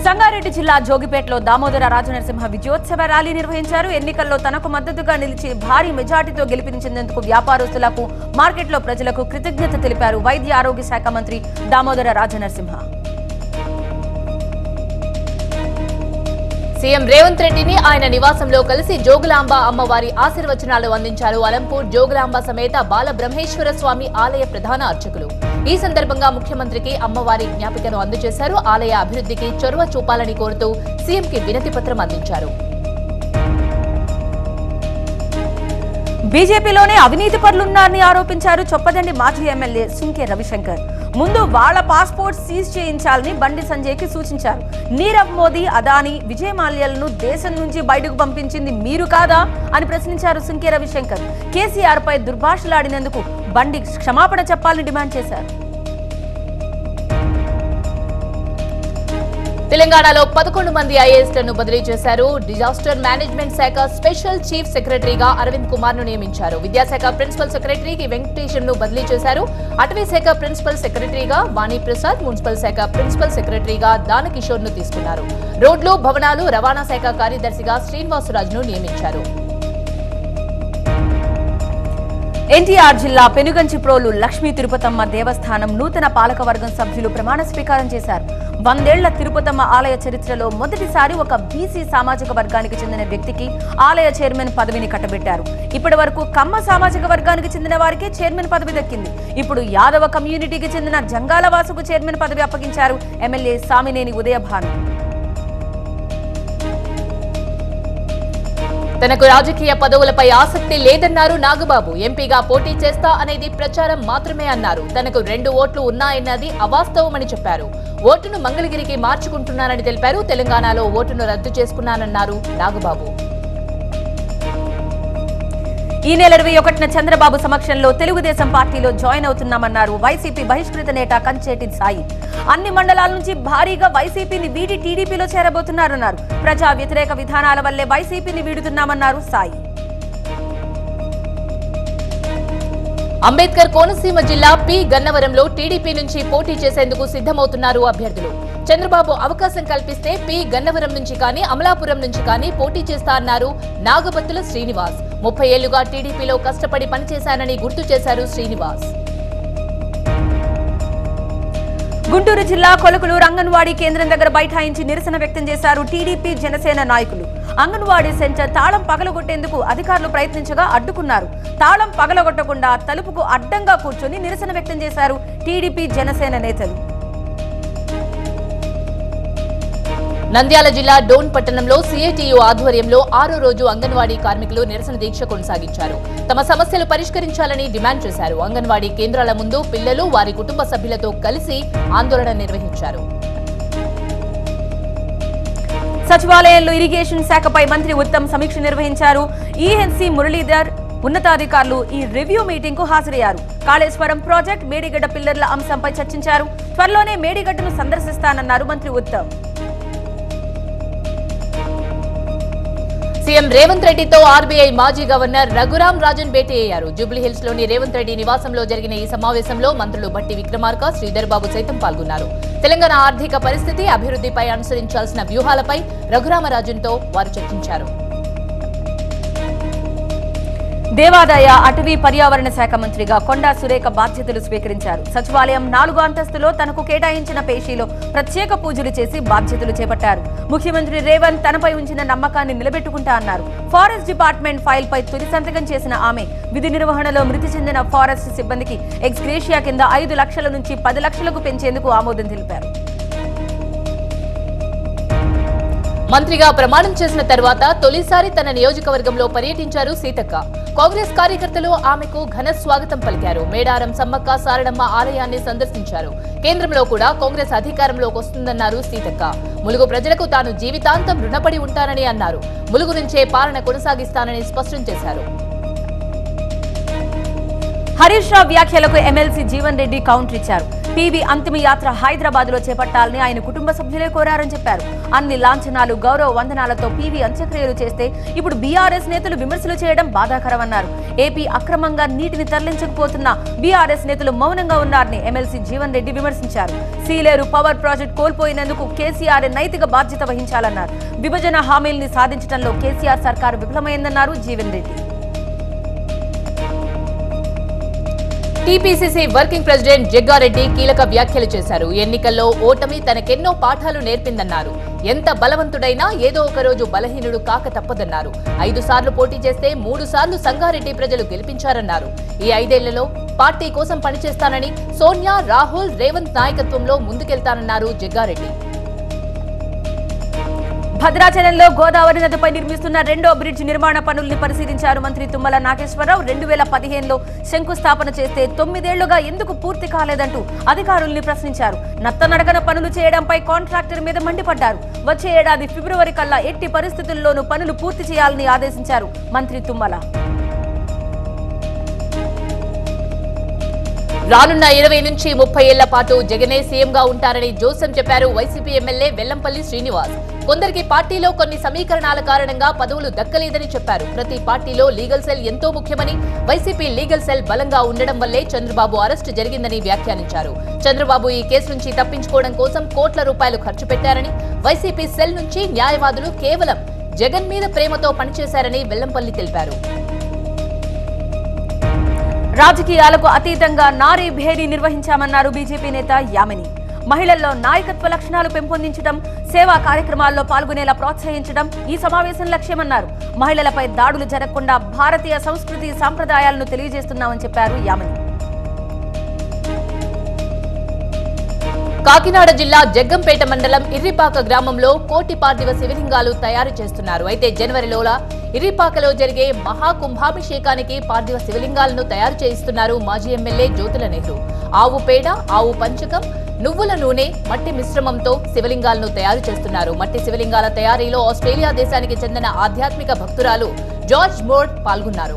సంగారెడ్డి జిల్లా జోగిపేటలో దామోదర రాజనరసింహ విజయోత్సవ ర్యాలీ నిర్వహించారు. ఎన్నికల్లో తనకు మద్దతుగా నిలిచి భారీ మెజార్టీతో గెలిపించేందుకు వ్యాపారస్తులకు, మార్కెట్లో ప్రజలకు కృతజ్ఞత తెలిపారు వైద్య ఆరోగ్య శాఖ మంత్రి దామోదర రాజనరసింహ. సీఎం రేవంత్ రెడ్డిని ఆయన నివాసంలో కలిసి జోగులాంబ అమ్మవారి ఆశీర్వచనాలు అందించారు అలంపూర్ జోగులాంబ సమేత బాల బ్రహ్మేశ్వర స్వామి ఆలయ ప్రధాన అర్చకులు. ఈ సందర్భంగా ముఖ్యమంత్రికి అమ్మవారి జ్ఞాపికను అందజేశారు. ఆలయ అభివృద్ధికి చొరవ చూపాలని కోరుతూ సీఎంకి వినతి పత్రం అందించారు. బీజేపీలోనే అవినీతి పరులున్నారని ఆరోపించారు చొప్పదండి మాజీ ఎమ్మెల్యే సుంకే రవిశంకర్. ముందు వాళ్ల పాస్పోర్ట్ సీజ్ చేయించాలని బండి సంజయ్కి సూచించారు. నీరవ్ మోదీ, అదానీ, విజయ్ మాల్యాలను దేశం నుంచి బయటకు పంపించింది మీరు కాదా అని ప్రశ్నించారు సుంకే రవిశంకర్. కేసీఆర్ పై దుర్భాషలాడినందుకు బండి క్షమాపణ చెప్పాలని డిమాండ్ చేశారు. తెలంగాణలో 11 మంది ఐఏఎస్లను బదిలీ చేశారు. డిజాస్టర్ మేనేజ్మెంట్ శాఖ స్పెషల్ చీఫ్ సెక్రటరీగా అరవింద్ కుమార్ ను నియమించారు. విద్యాశాఖ ప్రిన్సిపల్ సెక్రటరీకి వెంకటేశన్ ను బదిలీ చేశారు. అటవీ శాఖ ప్రిన్సిపల్ సెక్రటరీగా వాణి ప్రసాద్, మున్సిపల్ శాఖ ప్రిన్సిపల్ సెక్రటరీగా దానకిషోర్ ను తీసుకున్నారు. రోడ్లు, భవనాలు, రవాణా శాఖ కార్యదర్శిగా శ్రీనివాసరాజును నియమించారు. ఎన్టీఆర్ జిల్లా పెనుగంచిప్రోలు లక్ష్మీ తిరుపతమ్మ దేవస్థానం నూతన పాలకవర్గం సభ్యులు ప్రమాణ స్వీకారం చేశారు. 100 ఏళ్ల తిరుపతమ్మ ఆలయ చరిత్రలో మొదటిసారి ఒక బీసీ సామాజిక వర్గానికి చెందిన వ్యక్తికి ఆలయ చైర్మన్ పదవిని కట్టబెట్టారు. ఇప్పటి వరకు కమ్మ సామాజిక వర్గానికి చెందిన వారికి చైర్మన్ పదవి దక్కింది. ఇప్పుడు యాదవ కమ్యూనిటీకి చెందిన జంగాల వాసుకు చైర్మన్ పదవి అప్పగించారు ఎమ్మెల్యే సామినేని ఉదయభాను. తనకు రాజకీయ పదవులపై ఆసక్తి లేదన్నారు నాగబాబు. ఎంపీగా పోటీ చేస్తా అనేది ప్రచారం మాత్రమే అన్నారు. తనకు 2 ఓట్లు ఉన్నాయన్నది అవాస్తవమని చెప్పారు. ఓటును మంగళగిరికి మార్చుకుంటున్నానని తెలిపారు. తెలంగాణలో ఓటును రద్దు చేసుకున్నానన్నారు నాగబాబు. ఈ నెల 21న చంద్రబాబు సమక్షంలో తెలుగుదేశం పార్టీలో జాయిన్ అవుతున్నామన్నారు వైసీపీ బహిష్కృత నేత కంచేటి సాయి. అన్ని మండలాల నుంచి భారీగా వైసీపీని వీడి టీడీపీలో చేరబోతున్నారన్నారు. ప్రజా వ్యతిరేక విధానాల వల్లే వైసీపీని వీడుతున్నామన్నారు సాయి. అంబేద్కర్ కోనసీమ జిల్లా పి గన్నవరంలో టీడీపీ నుంచి పోటీ చేసేందుకు సిద్ధమవుతున్నారు అభ్యర్థులు. చంద్రబాబు అవకాశం కల్పిస్తే పి గన్నవరం నుంచి కానీ అమలాపురం నుంచి కానీ పోటీ చేస్తా అన్నారు నాగబత్తుల శ్రీనివాస్. 30 ఏళ్లుగా టీడీపీలో కష్టపడి పనిచేశానని గుర్తు చేశారు శ్రీనివాస్. గుంటూరు జిల్లా కొలకలూరు అంగన్వాడీ కేంద్రం దగ్గర బైఠాయించి నిరసన వ్యక్తం చేశారు టీడీపీ జనసేన నాయకులు. అంగన్వాడీ సెంటర్ తాళం పగలగొట్టేందుకు అధికారులు ప్రయత్నించగా అడ్డుకున్నారు. తాళం పగలగొట్టకుండా తలుపుకు అడ్డంగా కూర్చొని నిరసన వ్యక్తం చేశారు టీడీపీ జనసేన నేతలు. నంద్యాల జిల్లా డోన్ పట్టణంలో సిఐటియు ఆధ్వర్యంలో 6వ రోజు అంగన్వాడీ కార్మికులు నిరసన దీక్ష కొనసాగించారు. తమ సమస్యలు పరిష్కరించాలని డిమాండ్ చేశారు. అంగన్వాడీ కేంద్రాల ముందు పిల్లలు, వారి కుటుంబ సభ్యులతో కలిసి ఆందోళన నిర్వహించారు. సచివాలయంలో ఇరిగేషన్ శాఖపై మంత్రి ఉత్తమ్ సమీక్ష నిర్వహించారు. ఈఎన్సీ మురళీధర్ ఉన్నతాధికారులు ఈ రివ్యూ మీటింగ్ కు హాజరయ్యారు. కాళేశ్వరం ప్రాజెక్ట్, మేడిగడ్డ పిల్లర్ల అంశంపై చర్చించారు. త్వరలోనే మేడిగడ్డను సందర్శిస్తానన్నారు మంత్రి ఉత్తమ్. సీఎం రేవంత్ రెడ్డితో ఆర్బీఐ మాజీ గవర్నర్ రఘురాం రాజన్ భేటీ అయ్యారు. జూబ్లీహిల్స్ లోని రేవంత్ రెడ్డి నివాసంలో జరిగిన ఈ సమావేశంలో మంత్రులు బట్టి విక్రమార్క, శ్రీధర్ బాబు సైతం పాల్గొన్నారు. తెలంగాణ ఆర్థిక పరిస్థితి, అభివృద్ధిపై అనుసరించాల్సిన వ్యూహాలపై రఘురామరాజన్తో వారు చర్చించారు. దేవాదాయ, అటవీ, పర్యావరణ శాఖ మంత్రిగా కొండా సురేఖ బాధ్యతలు స్వీకరించారు. సచివాలయం 4వ అంతస్తులో తనకు కేటాయించిన పేషీలో ప్రత్యేక పూజలు చేసి బాధ్యతలు చేపట్టారు. ముఖ్యమంత్రి రేవంత్ తనపై ఉంచిన నమ్మకాన్ని నిలబెట్టుకుంటా అన్నారు. ఫారెస్ట్ డిపార్ట్మెంట్ ఫైల్ పై తొలి సంతకం చేసిన ఆమె విధి నిర్వహణలో మృతి చెందిన ఫారెస్ట్ సిబ్బందికి ఎక్స్గ్రేషియా కింద 5 లక్షల నుంచి 10 లక్షలకు పెంచేందుకు ఆమోదం తెలిపారు. మంత్రిగా ప్రమాణం చేసిన తర్వాత తొలిసారి తన నియోజకవర్గంలో పర్యటించారు సీతక్క. కాంగ్రెస్ కార్యకర్తలు ఆమెకు ఘన స్వాగతం పలికారు. మేడారం సమ్మక్క సారడమ్మ ఆలయాన్ని సందర్శించారు. కేంద్రంలో కూడా కాంగ్రెస్ అధికారంలోకి వస్తుందన్నారు సీతక్క. ములుగు ప్రజలకు తాను జీవితాంతం రుణపడి ఉంటానని అన్నారు. ములుగు నుంచే పాలన కొనసాగిస్తానని స్పష్టం చేశారు. హరీష్ రావు వ్యాఖ్యలకు ఎమ్మెల్సీ జీవన్ రెడ్డి కౌంటర్ ఇచ్చారు. పీవీ అంతిమ యాత్ర హైదరాబాద్ లో చేపట్టాలని ఆయన కుటుంబ సభ్యులే కోరారని చెప్పారు. అన్ని లాంఛనాలు గౌరవ వందనాలతో పీవీ అంత్యక్రియలు చేస్తే ఇప్పుడు బీఆర్ఎస్ నేతలు విమర్శలు చేయడం బాధాకరమన్నారు. ఏపీ అక్రమంగా నీటిని తరలించకపోతున్న బీఆర్ఎస్ నేతలు మౌనంగా ఉన్నారని ఎమ్మెల్సీ జీవన్ రెడ్డి విమర్శించారు. సీలేరు పవర్ ప్రాజెక్ట్ కోల్పోయినందుకు కేసీఆర్ నైతిక బాధ్యత వహించాలన్నారు. విభజన హామీల్ని సాధించడంలో కేసీఆర్ సర్కారు విఫలమైందన్నారు Jeevan Reddy. TPCC working president Jaggareddy కీలక వ్యాఖ్యలు చేశారు. ఎన్నికల్లో ఓటమి తనకెన్నో పాఠాలు నేర్పిందన్నారు. ఎంత బలవంతుడైనా ఏదో ఒక రోజు బలహీనుడు కాక తప్పదన్నారు. 5 సార్లు పోటీ చేస్తే 3 సార్లు సంగారెడ్డి ప్రజలు గెలిపించారన్నారు. ఈ 5 ఏళ్లలో పార్టీ కోసం పనిచేస్తానని, సోనియా, రాహుల్, రేవంత్ నాయకత్వంలో ముందుకెళ్తానన్నారు జగ్గారెడ్డి. భద్రాచలంలో గోదావరి నదిపై నిర్మిస్తున్న 2వ బ్రిడ్జ్ నిర్మాణ పనుల్ని పరిశీలించారు మంత్రి తుమ్మల నాగేశ్వరరావు. 2015లో శంకుస్థాపన చేస్తే 9 ఏళ్లుగా ఎందుకు పూర్తి కాలేదంటూ అధికారుల్ని ప్రశ్నించారు. నత్తనడకన పనులు చేయడంపై కాంట్రాక్టర్ మీద మండిపడ్డారు. వచ్చే ఏడాది ఫిబ్రవరి కల్లా ఎట్టి పరిస్థితుల్లోనూ పనులు పూర్తి చేయాలని ఆదేశించారు మంత్రి తుమ్మల. రానున్న 20 నుంచి 30 ఏళ్ల పాటు జగనే సీఎంగా ఉంటారని జోసెం చెప్పారు. వైసీపీ ఎమ్మెల్యే వెల్లంపల్లి శ్రీనివాస్ కొందరికి పార్టీలో కొన్ని సమీకరణాల కారణంగా పదవులు దక్కలేదని చెప్పారు. ప్రతి పార్టీలో లీగల్ సెల్ ఎంతో ముఖ్యమని, వైసీపీ లీగల్ సెల్ బలంగా ఉండడం వల్లే చంద్రబాబు అరెస్టు జరిగిందని వ్యాఖ్యానించారు. చంద్రబాబు ఈ కేసు నుంచి తప్పించుకోవడం కోసం కోట్ల రూపాయలు ఖర్చు పెట్టారని, వైసీపీ సెల్ నుంచి న్యాయవాదులు కేవలం జగన్ మీద ప్రేమతో పనిచేశారని వెల్లంపల్లి తెలిపారు. రాజకీయాలకు అతీతంగా నారీ భేరీ నిర్వహించామన్నారు బీజేపీ నేత యామిని. మహిళల్లో నాయకత్వ లక్షణాలు పెంపొందించడం, సేవా కార్యక్రమాల్లో పాల్గొనేలా ప్రోత్సహించడం ఈ సమావేశం లక్ష్యమన్నారు. మహిళలపై దాడులు జరగకుండా భారతీయ సంస్కృతి సంప్రదాయాలను తెలియజేస్తున్నామని చెప్పారు యామిని. కాకినాడ జిల్లా జగ్గంపేట మండలం ఇర్రిపాక గ్రామంలో కోటి పార్థివ శివలింగాలు తయారు చేస్తున్నారు. అయితే జనవరిలోలా ఇర్రిపాకలో జరిగే మహాకుంభాభిషేకానికి పార్థివ శివలింగాలను తయారు చేయిస్తున్నారు మాజీ ఎమ్మెల్యే జ్యోతుల నెహ్రూ. ఆవు పేడ, ఆవు పంచకం, నువ్వుల నూనె, మట్టి మిశ్రమంతో శివలింగాలను తయారు చేస్తున్నారు. మట్టి శివలింగాల తయారీలో ఆస్ట్రేలియా దేశానికి చెందిన ఆధ్యాత్మిక భక్తురాలు జార్జ్ మోర్డ్ పాల్గొన్నారు.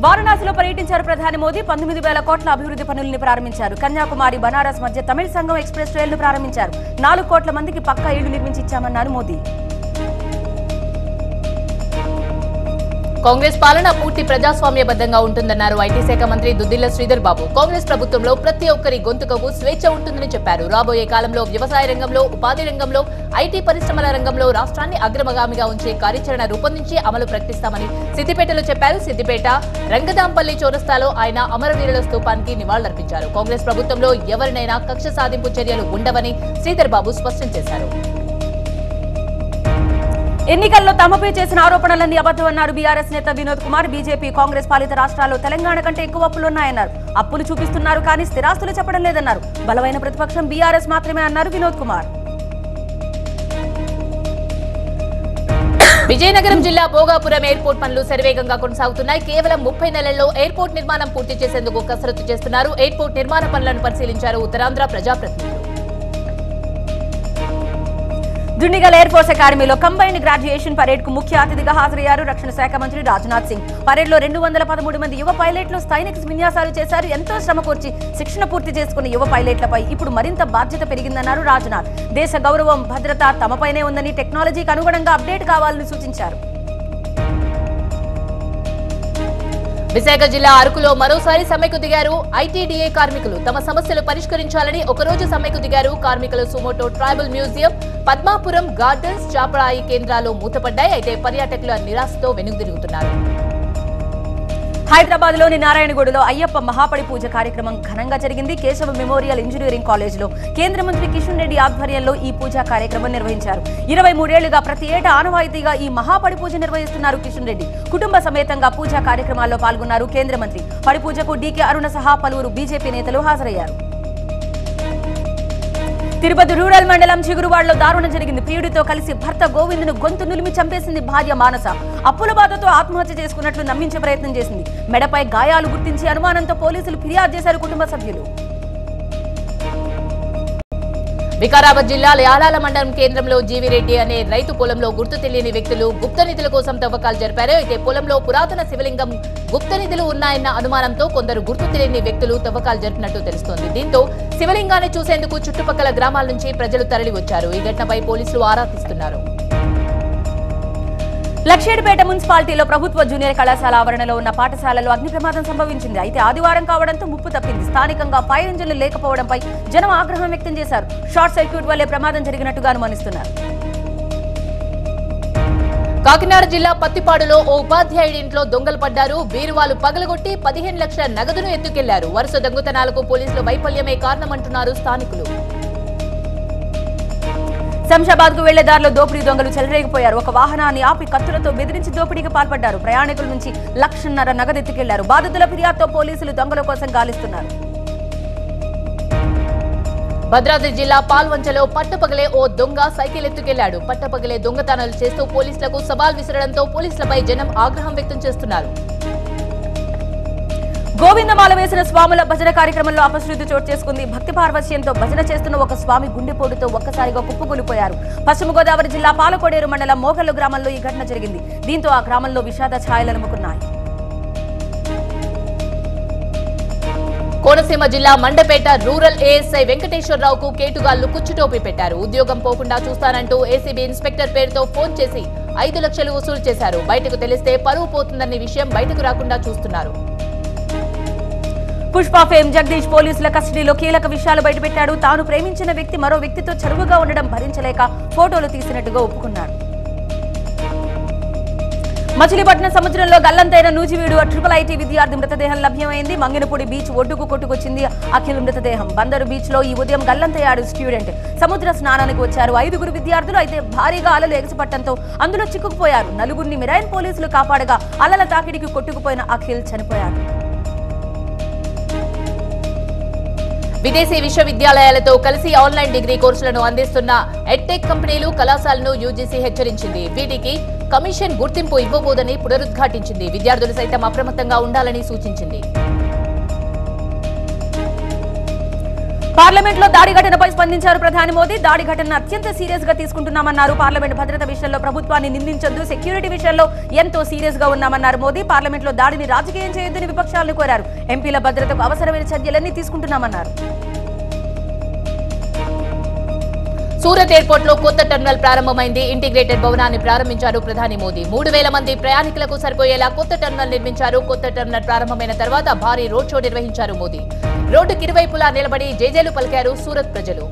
వారణాసిలో పర్యటించారు ప్రధాని మోదీ. 19,000 కోట్ల అభివృద్ధి పనుల్ని ప్రారంభించారు. కన్యాకుమారి, బనారస్ మధ్య తమిళ సంఘం ఎక్స్ప్రెస్ రైలును ప్రారంభించారు. 4 కోట్ల మందికి పక్కా ఇళ్లు నిర్మించిచ్చామన్నారు మోదీ. కాంగ్రెస్ పాలన పూర్తి ప్రజాస్వామ్యబద్ధంగా ఉంటుందన్నారు ఐటీ శాఖ మంత్రి దుద్దిళ్ల శ్రీధర్ బాబు. కాంగ్రెస్ ప్రభుత్వంలో ప్రతి ఒక్కరి గొంతుకకు స్వేచ్ఛ ఉంటుందని చెప్పారు. రాబోయే కాలంలో వ్యవసాయ రంగంలో, ఉపాధి రంగంలో, ఐటీ పరిశ్రమల రంగంలో రాష్ట్రాన్ని అగ్రగామిగా ఉంచే కార్యాచరణ రూపొందించి అమలు ప్రకటిస్తామని సిద్దిపేటలో చెప్పారు. సిద్దిపేట రంగదాంపల్లి చౌరస్తాలో ఆయన అమరవీరుల స్తూపానికి నివాళులర్పించారు. కాంగ్రెస్ ప్రభుత్వంలో ఎవరినైనా కక్ష సాధింపు చర్యలు ఉండవని శ్రీధర్ బాబు స్పష్టం చేశారు. ఎన్నికల్లో తమపై చేసిన ఆరోపణలన్నీ అబద్ధమన్నారు బీఆర్ఎస్ నేత వినోద్ కుమార్. బీజేపీ, కాంగ్రెస్ పాలిత రాష్ట్రాల్లో తెలంగాణ కంటే ఎక్కువ అప్పులున్నాయన్నారు. అప్పులు చూపిస్తున్నారు కానీ స్థిరాస్తులు చెప్పడం లేదన్నారు. బలమైన ప్రతిపక్షం బీఆర్ఎస్ మాత్రమే అన్నారు వినోద్ కుమార్. విజయనగరం జిల్లా భోగాపురం ఎయిర్పోర్ట్ పనులు శరవేగంగా కొనసాగుతున్నాయి. కేవలం 30 నెలల్లో ఎయిర్పోర్ట్ నిర్మాణం పూర్తి చేసేందుకు కసరత్తు చేస్తున్నారు. ఎయిర్పోర్ట్ నిర్మాణ పనులను పరిశీలించారు ఉత్తరాంధ్ర ప్రజాప్రతినిధులు. దుండిగల్ ఎయిర్ ఫోర్స్ అకాడమీలో కంబైన్డ్ గ్రాడ్యుయేషన్ పరేడ్ కు ముఖ్య అతిథిగా హాజరయ్యారు రక్షణ శాఖ మంత్రి రాజ్నాథ్ సింగ్. పరేడ్ లో 213 మంది యువ పైలట్లు స్థైనిక విన్యాసాలు చేశారు. ఎంతో శ్రమ కూర్చి శిక్షణ పూర్తి చేసుకున్న యువ పైలట్లపై ఇప్పుడు మరింత బాధ్యత పెరిగిందన్నారు రాజ్నాథ్. దేశ గౌరవం, భద్రత తమపైనే ఉందని, టెక్నాలజీకి అనుగుణంగా అప్డేట్ కావాలని సూచించారు. విశాఖ జిల్లా అరకులో మరోసారి సమ్మెకు దిగారు ఐటీడీఏ కార్మికులు. తమ సమస్యలు పరిష్కరించాలని ఒకరోజు సమ్మెకు దిగారు కార్మికులు. సుమోటో tribal museum, Padmapuram gardens, Chaparai కేంద్రాలు మూతపడ్డాయి. అయితే పర్యాటకుల నిరాశతో వెనుదిరుగుతున్నారు. హైదరాబాద్ లోని నారాయణగూడలో అయ్యప్ప మహాపడి పూజ కార్యక్రమం ఘనంగా జరిగింది. కేశవ మెమోరియల్ ఇంజనీరింగ్ కాలేజ్ లో కేంద్ర మంత్రి కిషన్ రెడ్డి ఆధ్వర్యంలో ఈ పూజా కార్యక్రమం నిర్వహించారు. 23 ఏళ్లుగా ప్రతి ఏటా ఆనవాయితీగా ఈ మహాపడి పూజ నిర్వహిస్తున్నారు కిషన్ రెడ్డి. కుటుంబ సమేతంగా పూజా కార్యక్రమాల్లో పాల్గొన్నారు కేంద్ర మంత్రి. పడి పూజకు డీకే అరుణ సహా పలువురు బీజేపీ నేతలు హాజరయ్యారు. తిరుపతి రూరల్ మండలం చిగురువాడలో దారుణం జరిగింది. ప్రియుడితో కలిసి భర్త గోవిందును గొంతు నులిమి చంపేసింది భార్య మానస. అప్పుల బాధతో ఆత్మహత్య చేసుకున్నట్లు నమ్మించే ప్రయత్నం చేసింది. మెడపై గాయాలు గుర్తించి అనుమానంతో పోలీసులు ఫిర్యాదు చేశారు కుటుంబ సభ్యులు. వికారాబాద్ జిల్లా యాలాల మండలం కేంద్రంలో జీవిరెడ్డి అనే రైతు పొలంలో గుర్తు తెలియని వ్యక్తులు గుప్త నిధుల కోసం తవ్వకాలు జరిపారు. అయితే పొలంలో పురాతన శివలింగం గుప్త నిధులు ఉన్నాయన్న అనుమానంతో కొందరు గుర్తు తెలియని వ్యక్తులు తవ్వకాలు జరిపినట్టు తెలుస్తోంది. దీంతో శివలింగాన్ని చూసేందుకు చుట్టుపక్కల గ్రామాల నుంచి ప్రజలు తరలి వచ్చారు. ఈ ఘటనపై పోలీసులు ఆరా తీస్తున్నారు. లక్షేడిపేట మున్సిపాలిటీలో ప్రభుత్వ జూనియర్ కళాశాల ఆవరణలో ఉన్న పాఠశాలలో అగ్ని ప్రమాదం సంభవించింది. అయితే ఆదివారం కావడంతో ముప్పు తప్పింది. స్థానికంగా ఫైర్ ఇంజిన్లు లేకపోవడంపై జనం ఆగ్రహం వ్యక్తం చేశారు. షార్ట్ సర్క్యూట్ వల్లే ప్రమాదం జరిగినట్టుగా అనుమానిస్తున్నారు. కాకినాడ జిల్లా పత్తిపాడులో ఓ ఉపాధ్యాయుడి ఇంట్లో దొంగలు పడ్డారు. బీరువాలు పగలగొట్టి 15 లక్షల నగదును ఎత్తుకెళ్లారు. వరుస దొంగతనాలకు పోలీసుల వైఫల్యమే కారణమంటున్నారు స్థానికులు. శంషాబాద్ కు వెళ్లే దారిలో దోపిడీ దొంగలు చెలరేగిపోయారు. ఒక వాహనాన్ని ఆపి కత్తులతో బెదిరించి దోపిడీకి పాల్పడ్డారు. ప్రయాణికుల నుంచి 1.5 లక్షల నగదు ఎత్తుకెళ్లారు. బాధితుల ఫిర్యాదుతో పోలీసులు దొంగల కోసం గాలిస్తున్నారు. భద్రాద్రి జిల్లా పాల్వంచలో పట్టపగలే ఓ దొంగ సైకిల్ ఎత్తుకెళ్లాడు. పట్టపగలే దొంగతనాలు చేస్తూ పోలీసులకు సవాల్ విసరడంతో పోలీసులపై జనం ఆగ్రహం వ్యక్తం చేస్తున్నారు. గోవిందమాల వేసిన స్వాముల భజన కార్యక్రమంలో అపశృతి చోటు చేసుకుంది. భక్తి పార్వశ్యంతో భజన చేస్తున్న ఒక స్వామి గుండెపోటుతో ఒక్కసారిగా కుప్పకూలిపోయారు. పశ్చిమ గోదావరి జిల్లా పాలకోడేరు మండలం మోగల్లు గ్రామంలో ఈ ఘటన జరిగింది. దీంతో ఆ గ్రామంలో విషాద ఛాయలు అలుముకున్నాయి. కోనసీమ జిల్లా మండపేట రూరల్ ఏఎస్ఐ వెంకటేశ్వరరావుకు కేటుగాళ్లు కుచ్చుటోపీ పెట్టారు. ఉద్యోగం పోకుండా చూస్తానంటూ ఏసీబీ ఇన్స్పెక్టర్ పేరుతో ఫోన్ చేసి 5 లక్షలు వసూలు చేశారు. బయటకు తెలిస్తే పరువు పోతుందనే విషయం బయటకు రాకుండా చూస్తున్నారు. పుష్ప ఫేమ్ జగదీష్ పోలీసుల కస్టడీలో కీలక విషయాలు బయటపెట్టాడు. తాను ప్రేమించిన వ్యక్తి మరో వ్యక్తితో చరువుగా ఉండడం భరించలేక ఫోటోలు తీసినట్టుగా ఒప్పుకున్నాడు. మచిలీపట్నం సముద్రంలో గల్లంతైన నూజివీడు IIIT విద్యార్థి మృతదేహం లభ్యమైంది. మంగినపూడి బీచ్ ఒడ్డుకు కొట్టుకొచ్చింది అఖిల్ మృతదేహం. బందరు బీచ్ లో ఈ ఉదయం గల్లంతయ్యాడు స్టూడెంట్. సముద్ర స్నానానికి వచ్చారు 5 విద్యార్థులు. అయితే భారీగా అలలు ఎగసిపట్టడంతో అందులో చిక్కుకుపోయారు. 4 మెరైన్ పోలీసులు కాపాడగా అలల తాకిడికి కొట్టుకుపోయిన అఖిల్ చనిపోయాడు. విదేశీ విశ్వవిద్యాలయాలతో కలిసి ఆన్లైన్ డిగ్రీ కోర్సులను అందిస్తున్న ఎడ్టెక్ కంపెనీలు కళాశాలను యూజీసీ హెచ్చరించింది. వీటికి కమిషన్ గుర్తింపు ఇవ్వబోదని పునరుద్ఘాటించింది. విద్యార్థులు సైతం అప్రమత్తంగా ఉండాలని సూచించింది. పార్లమెంట్ లో దాడి ఘటనపై స్పందించారు ప్రధాని మోదీ. దాడి ఘటనను అత్యంత సీరియస్ గా తీసుకుంటున్నామన్నారు. పార్లమెంట్ భద్రత విషయంలో ప్రభుత్వాన్ని నిందించొద్దు, సెక్యూరిటీ విషయంలో ఎంతో సీరియస్ గా ఉన్నామన్నారు మోదీ. పార్లమెంట్ లో దాడిని రాజకీయం చేయొద్దని విపక్షాలను కోరారు. ఎంపీల భద్రతకు అవసరమైన చర్యలన్నీ తీసుకుంటున్నామన్నారు. సూరత్ ఎయిర్పోర్ట్ లో కొత్త టెర్మినల్ ప్రారంభమైంది. ఇంటిగ్రేటెడ్ భవనాన్ని ప్రారంభించారు ప్రధాని మోదీ. 3000 మంది ప్రయాణికులకు సరిపోయేలా కొత్త టెర్మినల్ నిర్మించారు. కొత్త టెర్మినల్ ప్రారంభమైన తర్వాత భారీ రోడ్ షో నిర్వహించారు మోదీ. రోడ్డుకి ఇరువైపులా నిలబడి జేజేలు పలికారు సూరత్ ప్రజలు.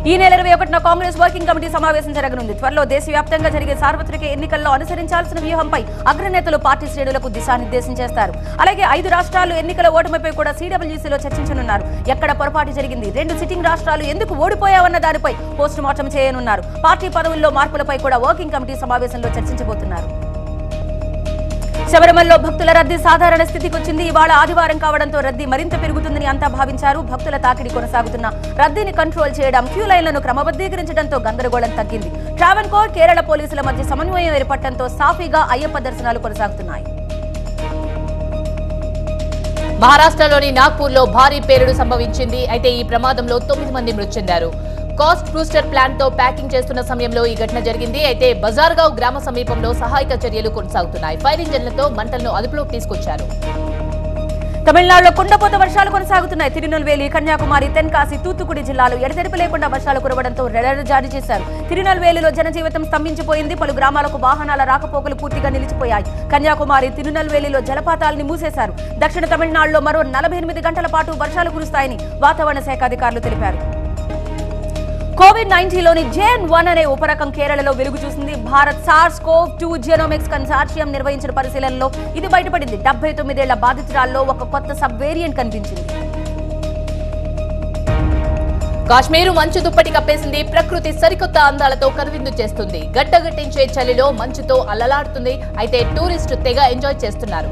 ఈ నెల 21న కాంగ్రెస్ వర్కింగ్ కమిటీ సమావేశం జరగనుంది. త్వరలో దేశవ్యాప్తంగా జరిగే సార్వత్రిక ఎన్నికల్లో అనుసరించాల్సిన వ్యూహంపై అగ్రనేతలు పార్టీ శ్రేణులకు దిశానిర్దేశం చేస్తారు. అలాగే 5 రాష్ట్రాలు ఎన్నికల ఓటమిపై కూడా CWCలో చర్చించనున్నారు. ఎక్కడ పొరపాటు జరిగింది, 2 సిట్టింగ్ రాష్ట్రాలు ఎందుకు ఓడిపోయావన్న దానిపై పోస్ట్ మార్టం చేయనున్నారు. పార్టీ పదవుల్లో మార్పులపై కూడా వర్కింగ్ కమిటీ సమావేశంలో చర్చించబోతున్నారు. శబరిమలలో భక్తుల రద్దీ సాధారణ స్థితికి వచ్చింది. ఇవాళ ఆదివారం కావడంతో రద్దీ మరింత పెరుగుతుందని అంతా భావించారు. భక్తుల తాకిడి కొనసాగుతున్న రద్దీని కంట్రోల్ చేయడం, క్యూ లైన్లను క్రమబద్ధీకరించడంతో గందరగోళం తగ్గింది. ట్రావెన్కోర్, కేరళ పోలీసుల మధ్య సమన్వయం ఏర్పడటంతో సాఫీగా అయ్యప్ప దర్శనాలు కొనసాగుతున్నాయి. మహారాష్ట్రలోని నాగ్పూర్లో భారీ పేలుడు సంభవించింది. అయితే ఈ ప్రమాదంలో 9 మంది మృతి చెందారు. కాస్ట్ బ్రూస్టర్ ప్లాంట్ తో ప్యాకింగ్ చేస్తున్న సమయంలో ఈ ఘటన జరిగింది. అయితే బజార్గావ్ గ్రామ సమీపంలో సహాయక చర్యలు కొనసాగుతున్నాయి. ఫైర్ ఇంజన్లతో మంటలను అదుపులోకి తీసుకొచ్చారు. తమిళనాడులో కుండపోత వర్షాలు కొనసాగుతున్నాయి. తిరునెల్వేలి, కన్యాకుమారి, తెన్కాసి, తూత్తుకుడి జిల్లాలో ఎడతెరిపి లేకుండా వర్షాలు కురవడంతో రెడ్ అలర్ట్ జారీ చేశారు. తిరునెల్వేలిలో జనజీవితం స్తంభించిపోయింది. పలు గ్రామాలకు వాహనాల రాకపోకలు పూర్తిగా నిలిచిపోయాయి. కన్యాకుమారి, తిరునెల్వేలిలో జలపాతాలని మూసేశారు. దక్షిణ తమిళనాడులో మరో 48 గంటల పాటు వర్షాలు కురుస్తాయని వాతావరణ శాఖ అధికారులు తెలిపారు. COVID-19లోని JN.1 అనే ఉపరకం కేరళలో వెలుగు చూసింది. భారత్ SARS-CoV-2 జెనోమిక్స్ కన్సార్షియం నిర్వహించిన పరిశీలనలో ఇది బయటపడింది. 79 ఏళ్ల బాధితురాల్లో ఒక కొత్త సబ్ వేరియంట్ కనిపించింది. కాశ్మీరు మంచు దుప్పటి కప్పేసింది. ప్రకృతి సరికొత్త అందాలతో కనువిందు చేస్తుంది. గడ్డగట్టించే చలిలో మంచుతో అల్లలాడుతుంది. అయితే టూరిస్టు తెగ ఎంజాయ్ చేస్తున్నారు.